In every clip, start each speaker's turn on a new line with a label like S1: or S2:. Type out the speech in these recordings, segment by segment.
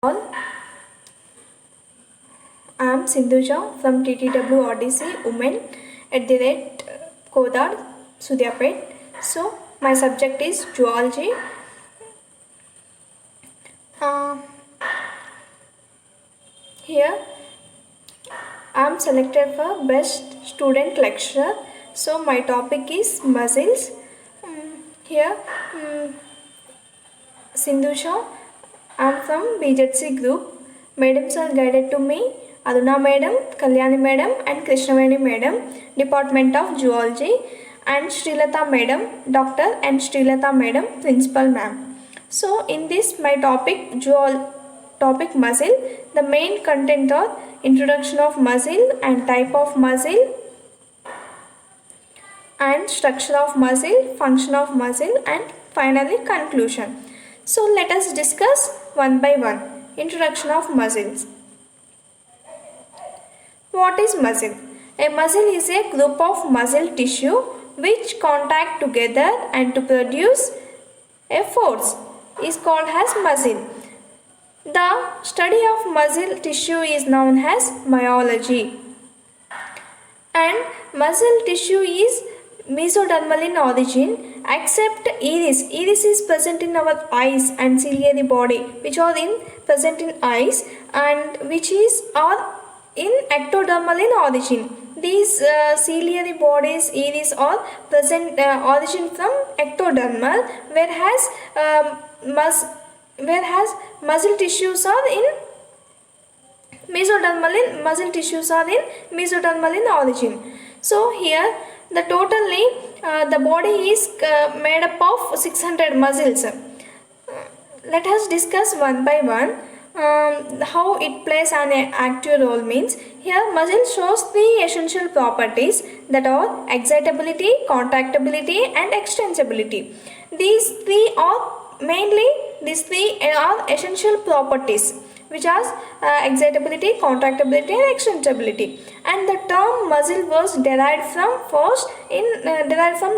S1: All, I am Sindhuja from TTW Odyssey Women at the rate Kodad, Sudyapet. So, my subject is zoology. Uh, Here, I am selected for Best Student Lecturer. So, my topic is muscles. Here, Sindhuja, I am from BZC group. Madams are guided to me Aruna Madam, Kalyani Madam, and Krishnavani Madam, Department of Zoology, and Srilata Madam, Doctor, and Srilata Madam, Principal Ma'am. So, in this, my topic muscle, the main content are introduction of muscle and type of muscle and structure of muscle, function of muscle, and finally conclusion. So let us discuss one by one. Introduction of muscles. What is muscle? A muscle is a group of muscle tissue which contact together and to produce a force is called as muscle. The study of muscle tissue is known as myology. And muscle tissue is mesodermal in origin except iris. Iris is present in our eyes and ciliary body which are present in eyes and which is are in ectodermal in origin. These ciliary bodies iris are present origin from ectodermal whereas muscle tissues are in mesodermal in origin. So here the totally the body is made up of 600 muscles. Let us discuss one by one how it plays an active role. Means here muscle shows the essential properties that are excitability, contractibility, and extensibility. These three are essential properties which are excitability, contractibility, and extensibility. And the term muscle was derived from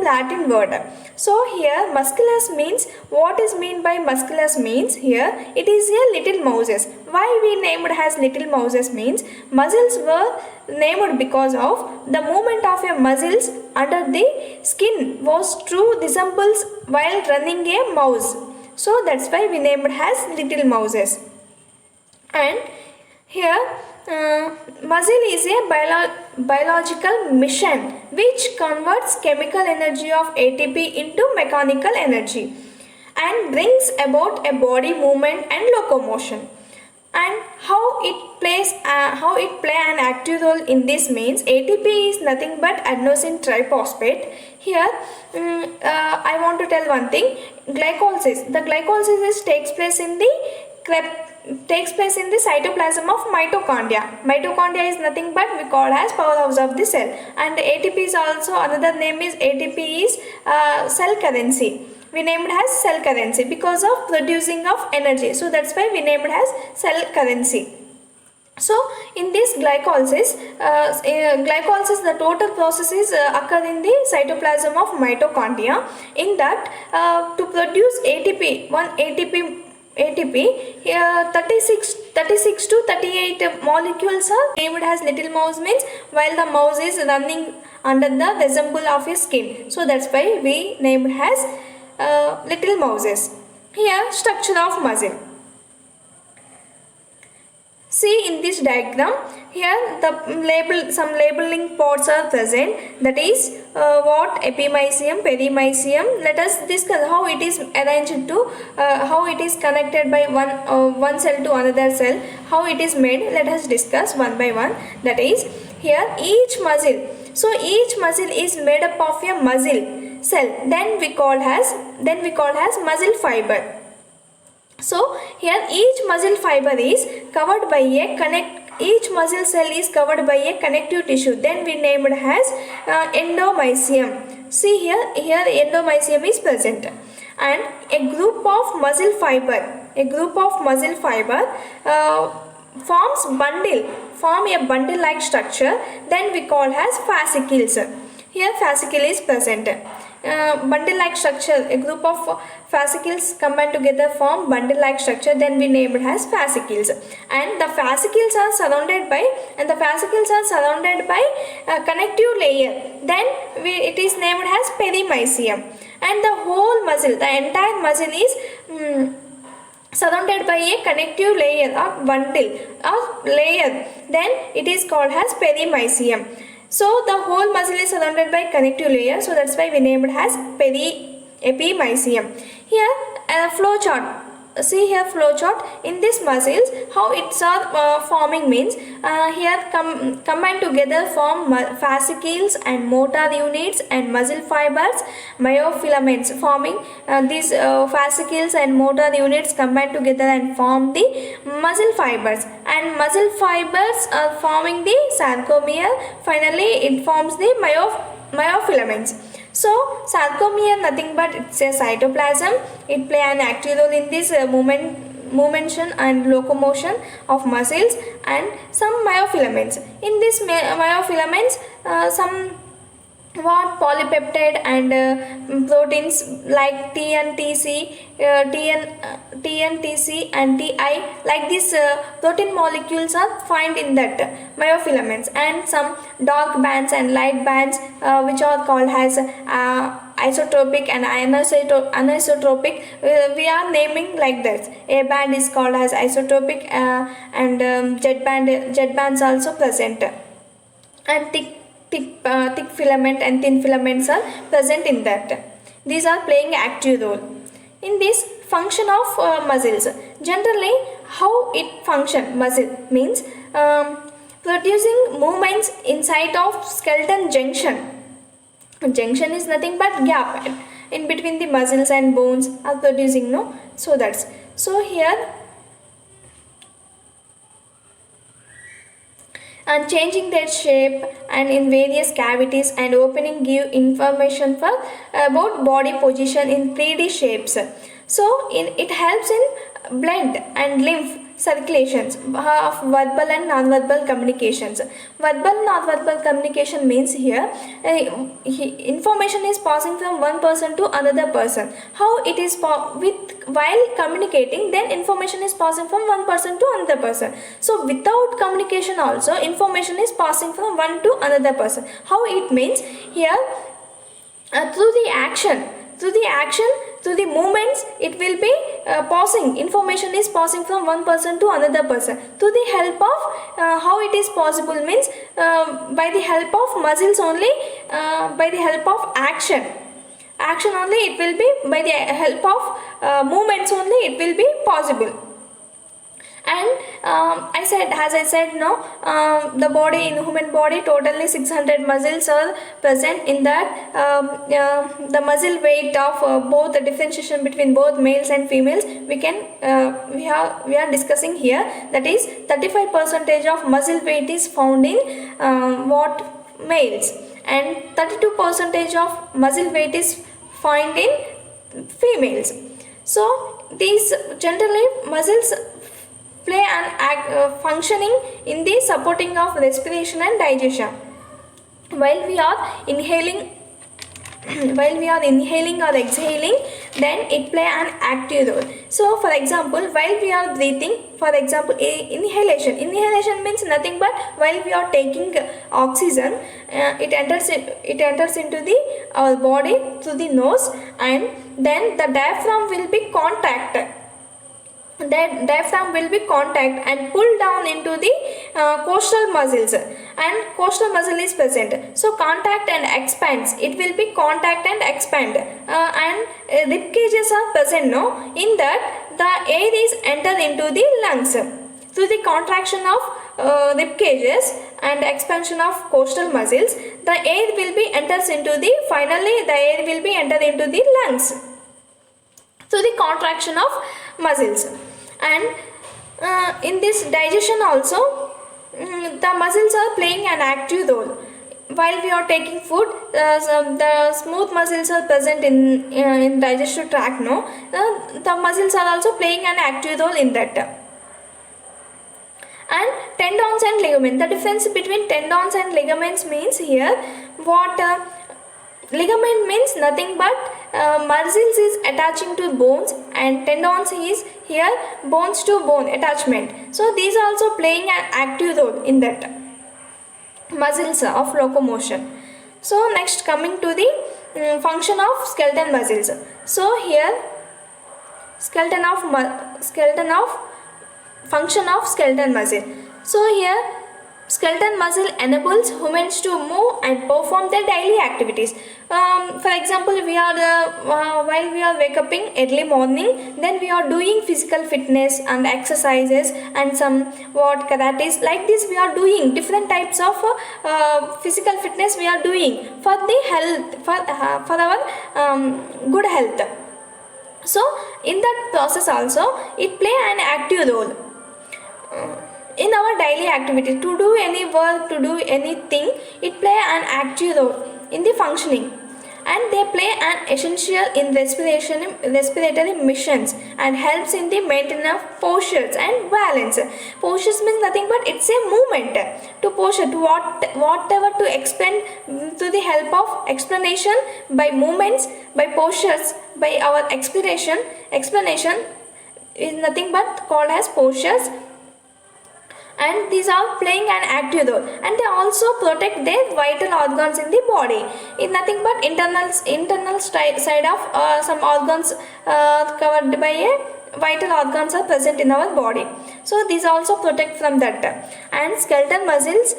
S1: Latin word. So here musculus means, what is mean by musculus means here it is a little mouses. Why we named as little mouses means muscles were named because of the movement of a muscles under the skin was true resembles while running a mouse. So that's why we named as little mouses. And here muscle is a biological machine which converts chemical energy of ATP into mechanical energy and brings about a body movement and locomotion. And how it play an active role in this means ATP is nothing but adenosine triphosphate. Here I want to tell one thing. Glycolysis. The glycolysis takes place in the cytoplasm of mitochondria. Mitochondria is nothing but we call as powerhouse of the cell. And ATP is also another name is ATP is cell currency. We named as cell currency because of producing of energy. So that's why we named as cell currency. So in this glycolysis, the total processes occur in the cytoplasm of mitochondria. In that to produce ATP, here 36 to 38 molecules are named as little mouse means while the mouse is running under the resemble of a skin. So that's why we named as little mouses. Here structure of muscle. See in this diagram, here some labeling parts are present, that is what epimysium, perimysium. Let us discuss how it is arranged to, how it is connected by one cell to another cell, how it is made. Let us discuss one by one. That is here each muscle. So each muscle is made up of a muscle cell. Then we call as muscle fiber. So here each muscle fiber is covered by each muscle cell is covered by a connective tissue. Then we named as endomysium. See here endomysium is present. And a group of muscle fiber form a bundle like structure. Then we call as fascicles. Here fascicle is present. bundle like structure. A group of fascicles combined together form bundle like structure, then we named as fascicles. And the fascicles are surrounded by connective layer, then it is named as perimysium. And the whole muscle, the entire muscle is surrounded by a connective layer or bundle or layer, then it is called as perimysium. So the whole muscle is surrounded by connective layer, so that's why we named it as epimysium. Here a flow chart. See here flow chart. In this muscles, how it's are forming means here combined together form fascicles and motor units and muscle fibers, myofilaments forming these fascicles and motor units combined together and form the muscle fibers, and muscle fibers are forming the sarcomere. Finally it forms the myofilaments. So sarcomere nothing but it's a cytoplasm. It play an active role in this motion and locomotion of muscles, and some myofilaments. In this myofilaments, some polypeptide and proteins like TNTC, TNTC and TI, like these protein molecules are found in that myofilaments, and some dark bands and light bands which are called as isotropic and anisotropic. We are naming like that. A band is called as isotropic and jet bands also present, and thick filament and thin filaments are present in that. These are playing active role in this function of muscles. Generally, how it function muscle means producing movements inside of skeleton junction. Junction is nothing but gap in between the muscles and bones are producing, no? So that's so here. And changing their shape and in various cavities and opening give information for about body position in 3D shapes. So it helps in blood and lymph circulations of verbal and non-verbal communications. Verbal non-verbal communication means here information is passing from one person to another person. How it is while communicating, then information is passing from one person to another person. So without communication also information is passing from one to another person. How it means here through the action, through the movements, it will be passing, information is passing from one person to another person. To the help of how it is possible means by the help of muscles only, by the help of action only it will be, by the help of movements only it will be possible. And as I said no, the body, in human body totally 600 muscles are present. In that the muscle weight of both the differentiation between both males and females we can we are discussing here. That is 35% of muscle weight is found in males, and 32% of muscle weight is found in females. So these generally muscles play an functioning in the supporting of respiration and digestion. While we are inhaling or exhaling, then it play an active role. So for example, while we are breathing, for example inhalation means nothing but while we are taking oxygen, it enters into our body through the nose, and then the diaphragm will be and pull down into the coastal muscles, and coastal muscle is present. So contact and expands, it will be contact and expand, and rib cages are present, no? In that the air is entered into the lungs through the contraction of rib cages and expansion of coastal muscles. The air will be enters into the lungs through the contraction of muscles. And in this digestion also the muscles are playing an active role. While we are taking food, the smooth muscles are present in digestive tract, no? The muscles are also playing an active role in that. And tendons and ligaments, the difference between tendons and ligaments means here what Ligament means nothing but muscles is attaching to bones, and tendons is here bones to bone attachment. So these are also playing an active role in that muscles of locomotion. So next, coming to the function of skeletal muscles. So here function of skeletal muscle. So here skeletal muscle enables humans to move and perform their daily activities. For example, we are while we are wake up in early morning, then we are doing physical fitness and exercises and some what karates, like this we are doing different types of physical fitness we are doing for the health, for our good health. So in that process also it play an active role in our daily activity. To do any work, to do anything, it play an active role in the functioning, and they play an essential in respiratory missions and helps in the maintenance of postures and balance. Postures means nothing but it's a movement to posture, to whatever to explain through the help of explanation by movements, by postures, by our explanation is nothing but called as postures, and these are playing an active role, and they also protect their vital organs in the body. It's nothing but internal side of some organs covered by a vital organs are present in our body. So these also protect from that. And skeletal muscles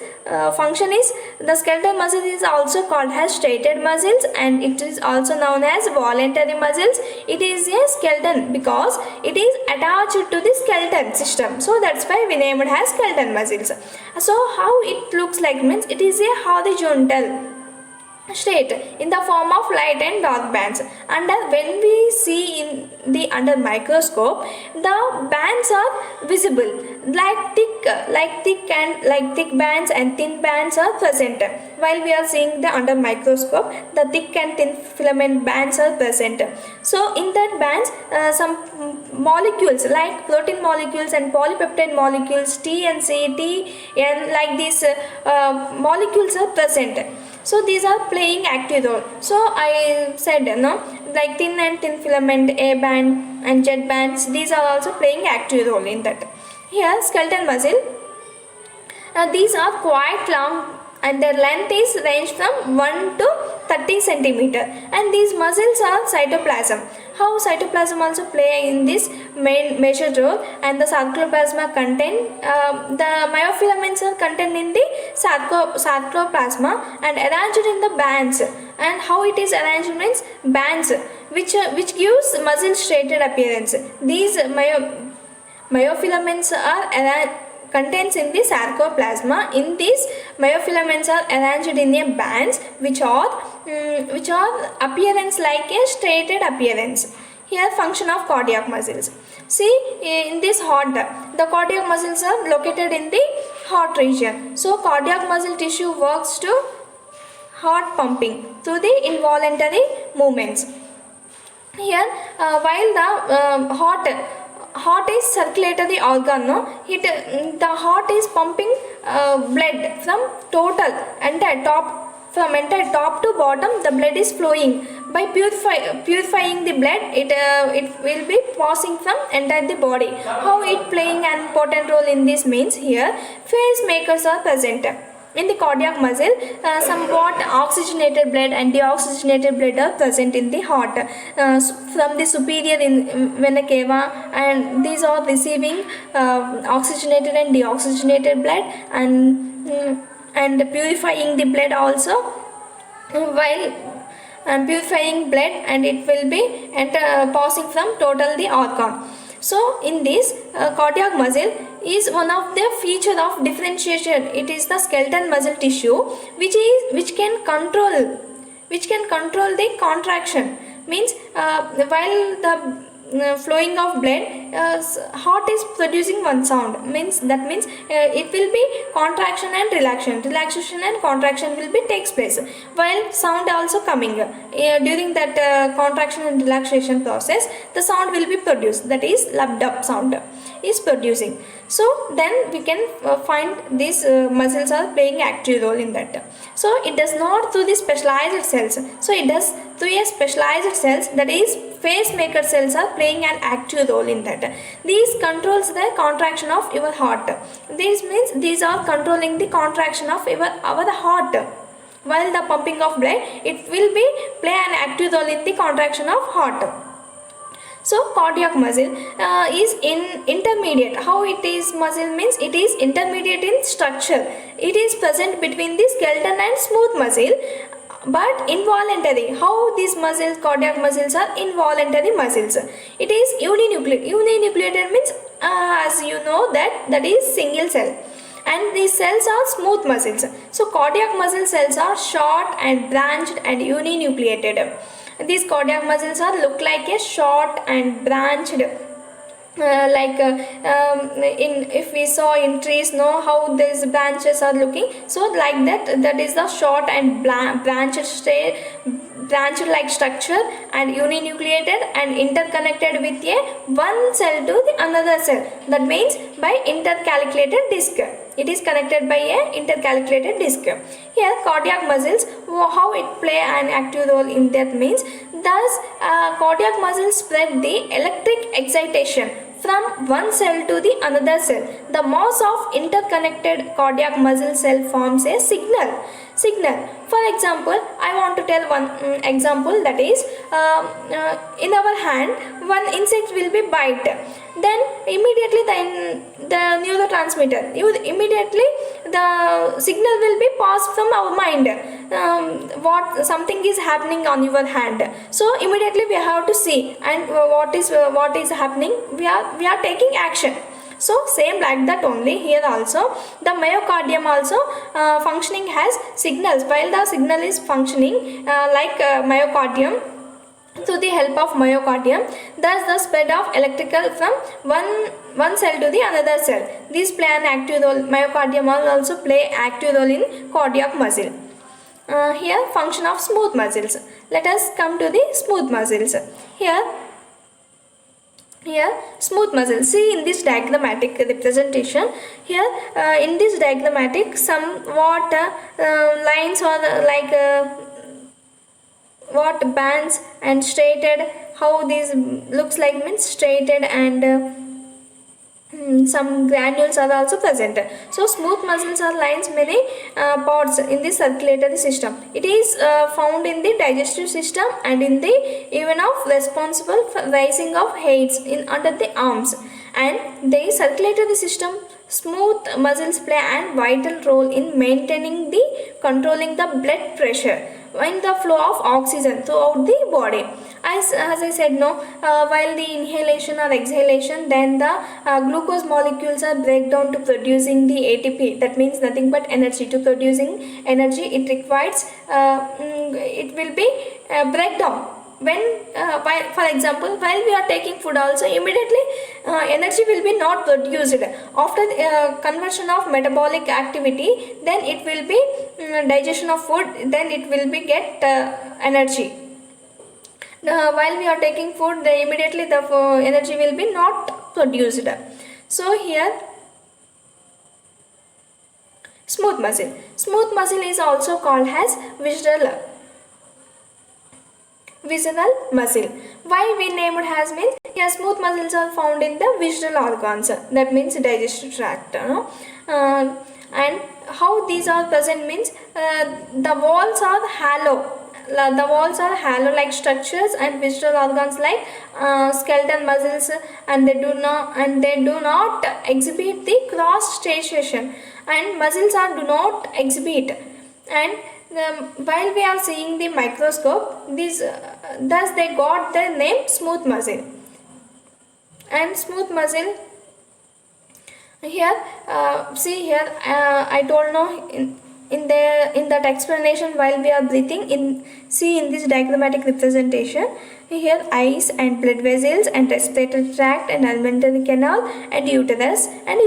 S1: function is, the skeletal muscle is also called as striated muscles, and it is also known as voluntary muscles. It is a skeleton because it is attached to the skeleton system, so that's why we named it as skeletal muscles. So how it looks like means it is a horizontal straight in the form of light and dark bands, and when we see in the under microscope, the bands are visible like thick bands and thin bands are present. While we are seeing the under microscope, the thick and thin filament bands are present. So in that bands some molecules like protein molecules and polypeptide molecules T and C, T and like these molecules are present. So these are playing active role. So I said like thin and thin filament, A band and Z bands, these are also playing active role in that. Here skeletal muscle, these are quite long and their length is range from 1 to 30 centimeter, and these muscles are cytoplasm. How cytoplasm also play in this main major role, and the sarcoplasma contain the myofilaments are contained in the sarcoplasma and arranged in the bands. And how it is arranged means bands which gives muscle striated appearance. These myofilaments are contains in the sarcoplasma. In these myofilaments are arranged in a bands which are appearance like a striated appearance. Here function of cardiac muscles. See in this heart, the cardiac muscles are located in the heart region. So cardiac muscle tissue works to heart pumping through the involuntary movements. Here while the heart is circulatory organ, the heart is pumping blood from entire top to bottom. The blood is flowing. By purifying the blood, it will be passing from entire the body. How it playing an important role in this means here pacemakers are present. In the cardiac muscle, somewhat oxygenated blood and deoxygenated blood are present in the heart from the superior vena cava, and these are receiving oxygenated and deoxygenated blood and purifying the blood also. While purifying blood, and it will be passing from total the organ. So in this cardiac muscle is one of the feature of differentiation. It is the skeletal muscle tissue which can control the contraction. Means while the flowing of blood, heart is producing one sound. That means it will be contraction and relaxation and contraction will be takes place, while sound also coming during that contraction and relaxation process. The sound will be produced, that is loved up sound. is producing. So then we can find these muscles are playing active role in that. So it does not through the specialized cells. So it does through a specialized cells, that is pacemaker cells are playing an active role in that. These controls the contraction of your heart. This means these are controlling the contraction of our heart. While the pumping of blood, it will be play an active role in the contraction of heart. So cardiac muscle is intermediate. How it is muscle means it is intermediate in structure. It is present between the skeleton and smooth muscle, but involuntary. How these muscles, cardiac muscles, are involuntary muscles. It is uninucleated. Uninucleated means as you know that is single cell. And these cells are smooth muscles. So cardiac muscle cells are short and branched and uninucleated. These cardiac muscles are look like a short and branched, in if we saw in trees, know how these branches are looking. So like that is the short and branched like structure, and uninucleated and interconnected with a one cell to the another cell. That means by intercalculated disc. It is connected by a intercalculated disc. Here cardiac muscles, how it play an active role in that means, thus cardiac muscles spread the electric excitation from one cell to the another cell. The mass of interconnected cardiac muscle cell forms a signal. For example, I want to tell one example, that is in our hand one insect will be bite. Then immediately the neurotransmitter, immediately the signal will be passed from our mind. What something is happening on your hand. So immediately we have to see, and what is happening. We are taking action. So same like that only here also, the myocardium also functioning has signals. While the signal is functioning myocardium, through the help of myocardium, thus the spread of electrical from one cell to the another cell. These play an active role. Myocardium also play active role in cardiac muscle. Here function of smooth muscles. Let us come to the smooth muscles. Here smooth muscles. See in this diagrammatic representation. Here in this diagrammatic, somewhat lines or what bands and straighted. How these looks like means straighted, and some granules are also present. So smooth muscles are lines many pods in the circulatory system. It is found in the digestive system and in the even of responsible for rising of hairs in under the arms. And the circulatory system, smooth muscles play a vital role in maintaining the controlling the blood pressure and the flow of oxygen throughout the body. As I said, while the inhalation or exhalation, then the glucose molecules are break down to producing the ATP. That means nothing but energy. To producing energy, it requires it will be breakdown. When for example, while we are taking food also, immediately energy will be not produced. After conversion of metabolic activity, then it will be digestion of food, then it will be get energy. While we are taking food, immediately the energy will be not produced. So here smooth muscle is also called as visceral muscle. Why we named as means, smooth muscles are found in the visceral organs, that means digestive tract. And how these are present means, the walls are hollow. The walls are hollow-like structures, and visceral organs like skeletal muscles, and they do not exhibit the cross striation, and muscles do not exhibit. And while we are seeing the microscope, thus they got the name smooth muscle. And smooth muscle here, see here, I told in that explanation, while we are breathing, see in this diagrammatic representation, here eyes and blood vessels and respiratory tract and alimentary canal and uterus and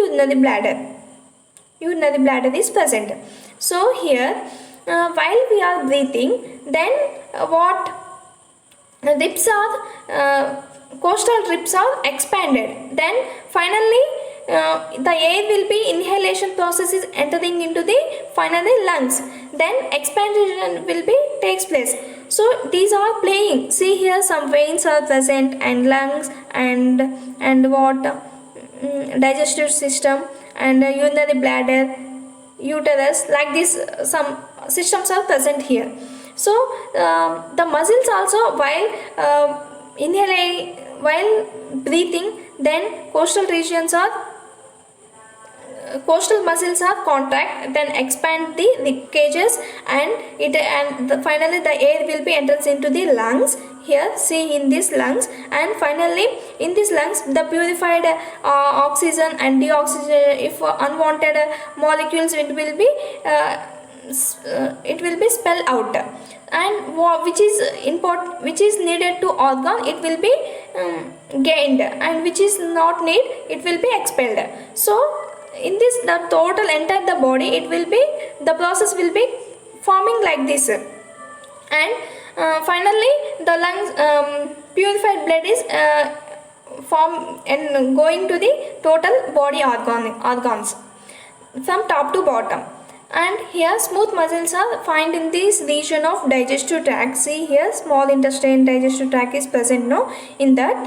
S1: urinary bladder is present. So here while we are breathing, then what ribs are coastal ribs are expanded. Then finally the air will be inhalation process is entering into the finally lungs. Then expansion will be takes place. So these are playing. See here, some veins are present and lungs and what digestive system and urinary bladder, uterus, like this some systems are present here. So the muscles also while inhaling, while breathing, then coastal muscles are contract, then expand the rib cages, and finally the air will be enters into the lungs. Here see in these lungs, and finally in these lungs the purified oxygen and deoxygen, if unwanted molecules, it will be spelled out, and which is important, which is needed to organ, it will be gained, and which is not need, it will be expelled. So in this the total entire the body, it will be, the process will be forming like this. And finally the lungs, purified blood is form and going to the total body organs from top to bottom. And here smooth muscles are found in this region of digestive tract. See here, small intestine, digestive tract is present, no, in that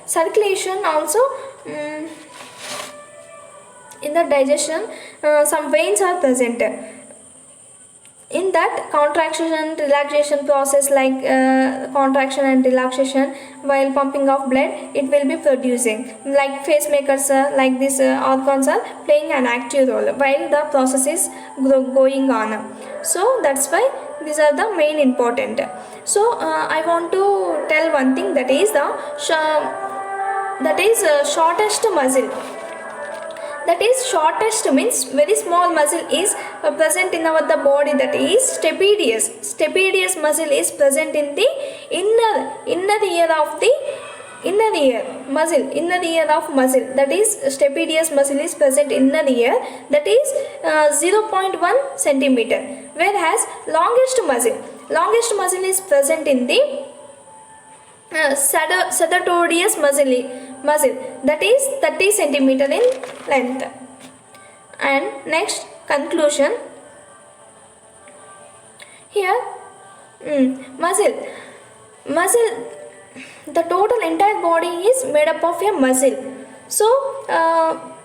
S1: circulation also. In the digestion, some veins are present. In that contraction and relaxation process, like contraction and relaxation while pumping of blood, it will be producing, like pacemakers, like these organs are playing an active role while the process is going on. So that's why these are the main important. So I want to tell one thing, that is the shortest muscle. That is shortest means very small muscle is present in our the body, that is stapedius. Stapedius muscle is present in the inner ear of the inner ear of muscle, that is stapedius muscle is present in inner ear, that is 0.1 centimeter, whereas longest muscle is present in the sartorius muscle, that is 30 centimeter in length. And next, conclusion. Here muscle, the total entire body is made up of a muscle. So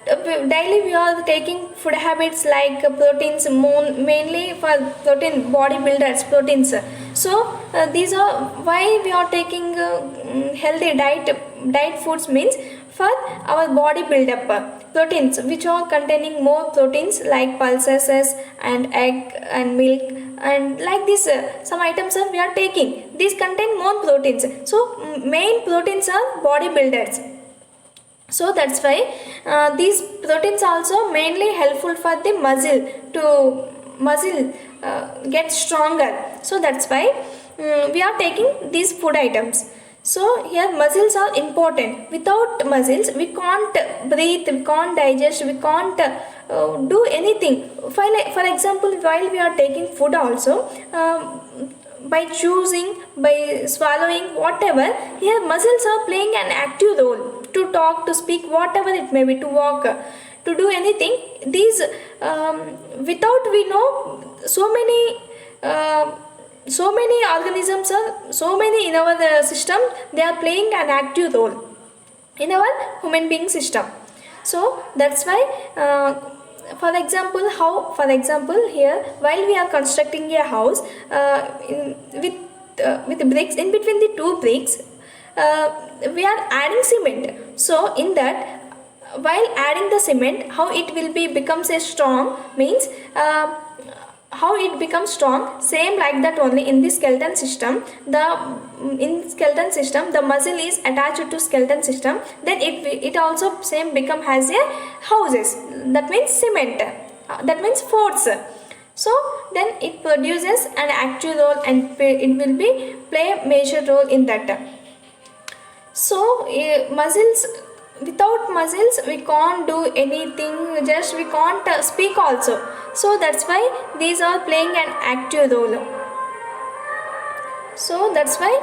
S1: daily we are taking food habits like proteins, mainly for protein, bodybuilders proteins. So these are why we are taking healthy diet foods, means for our body build up proteins, which are containing more proteins like pulses and egg and milk, and like this some items are we are taking, these contain more proteins. So main proteins are body builders. So that's why these proteins also mainly helpful for the muscle get stronger. So that's why we are taking these food items. So here muscles are important. Without muscles we can't breathe, we can't digest, we can't do anything. For example, while we are taking food also, by choosing, by swallowing, whatever, here muscles are playing an active role to talk, to speak, whatever it may be, to walk, to do anything. These without, we know so many organisms are, so many in our system, they are playing an active role in our human being system. So that's why for example here, while we are constructing a house with bricks, in between the two bricks we are adding cement. So in that, while adding the cement, how it will be becomes a strong, means how it becomes strong, same like that only in the skeleton system. In skeleton system the muscle is attached to skeleton system, then it also same become has a houses, that means cement, that means forts. So then it produces an active role, and it will be play a major role in that. So muscles, without muscles we can't do anything, just we can't speak also. So that's why these are playing an active role. So that's why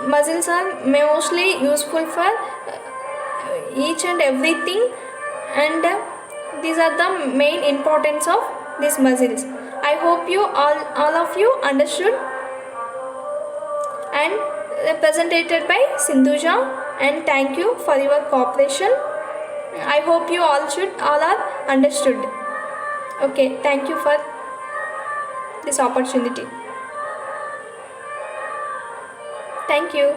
S1: muscles are mostly useful for each and everything, and these are the main importance of these muscles. I hope you all of you understood, and presented by Sindhuja, and thank you for your cooperation. I hope you all are understood. Okay, thank you for this opportunity. Thank you.